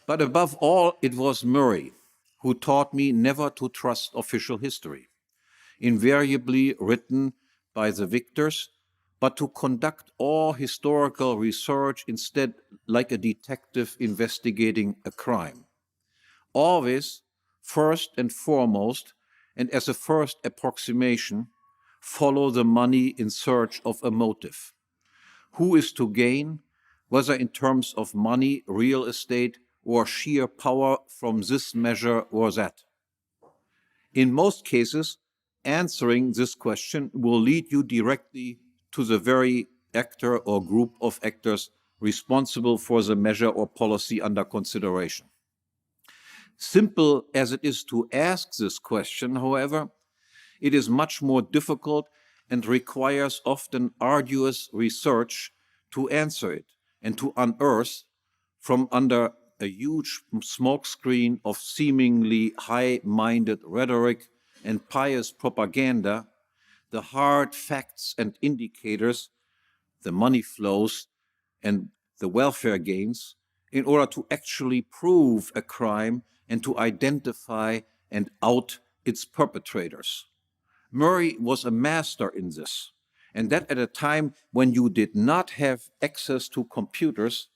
But above all, it was Murray who taught me never to trust official history, invariably written by the victors, but to conduct all historical research instead like a detective investigating a crime. Always, first and foremost, and as a first approximation, follow the money in search of a motive. Who is to gain, whether in terms of money, real estate, or sheer power from this measure or that? In most cases, answering this question will lead you directly to the very actor or group of actors responsible for the measure or policy under consideration. Simple as it is to ask this question, however, it is much more difficult and requires often arduous research to answer it and to unearth from under a huge smokescreen of seemingly high-minded rhetoric and pious propaganda the hard facts and indicators, the money flows and the welfare gains, in order to actually prove a crime and to identify and out its perpetrators. Murray was a master in this, and that at a time when you did not have access to computers,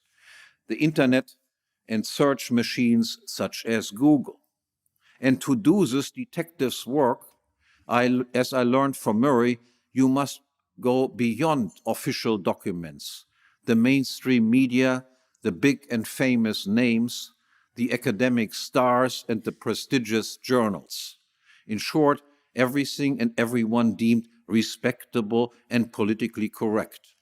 the internet, and search machines such as Google. And to do this detective's work, as I learned from Murray, you must go beyond official documents, the mainstream media, the big and famous names, the academic stars, and the prestigious journals. In short, everything and everyone deemed respectable and politically correct.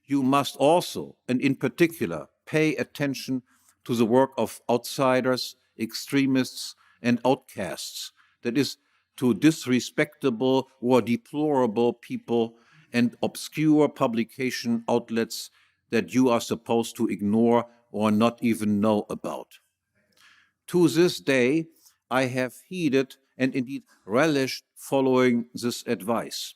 You must also, and in particular, pay attention to the work of outsiders, extremists, and outcasts, that is, to disrespectable or deplorable people and obscure publication outlets that you are supposed to ignore or not even know about. To this day, I have heeded and indeed relished following this advice.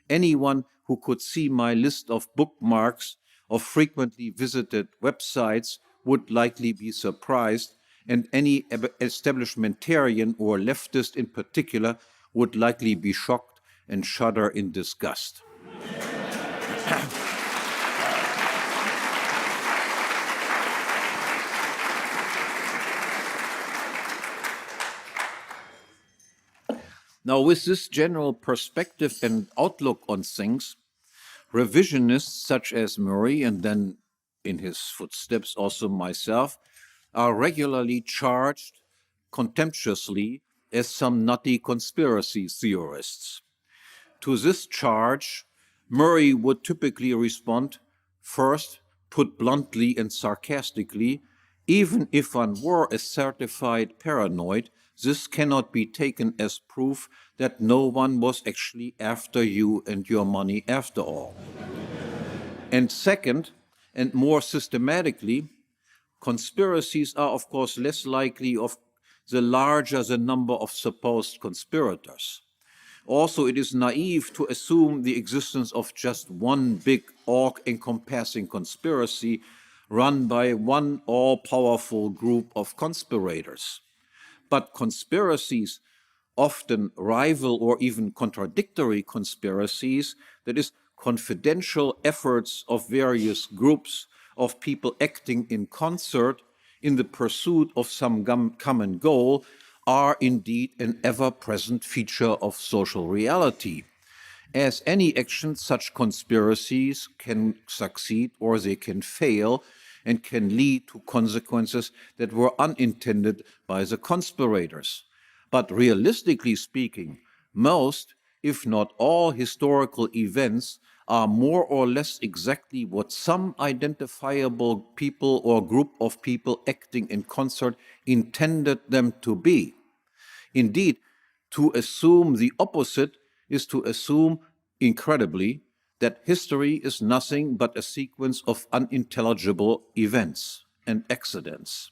Anyone who could see my list of bookmarks of frequently visited websites would likely be surprised, and any establishmentarian or leftist in particular would likely be shocked and shudder in disgust. Now, with this general perspective and outlook on things, revisionists such as Murray, and then in his footsteps also myself, are regularly charged contemptuously as some nutty conspiracy theorists. To this charge, Murray would typically respond, first, put bluntly and sarcastically, even if one were a certified paranoid, this cannot be taken as proof that no one was actually after you and your money after all. And second, and more systematically, conspiracies are of course less likely of the larger the number of supposed conspirators. Also, it is naive to assume the existence of just one big all-encompassing conspiracy run by one all-powerful group of conspirators. But conspiracies, often rival or even contradictory conspiracies, that is, confidential efforts of various groups of people acting in concert in the pursuit of some common goal, are indeed an ever-present feature of social reality. As any action, such conspiracies can succeed or they can fail and can lead to consequences that were unintended by the conspirators. But realistically speaking, most, if not all, historical events are more or less exactly what some identifiable people or group of people acting in concert intended them to be. Indeed, to assume the opposite is to assume, incredibly, that history is nothing but a sequence of unintelligible events and accidents.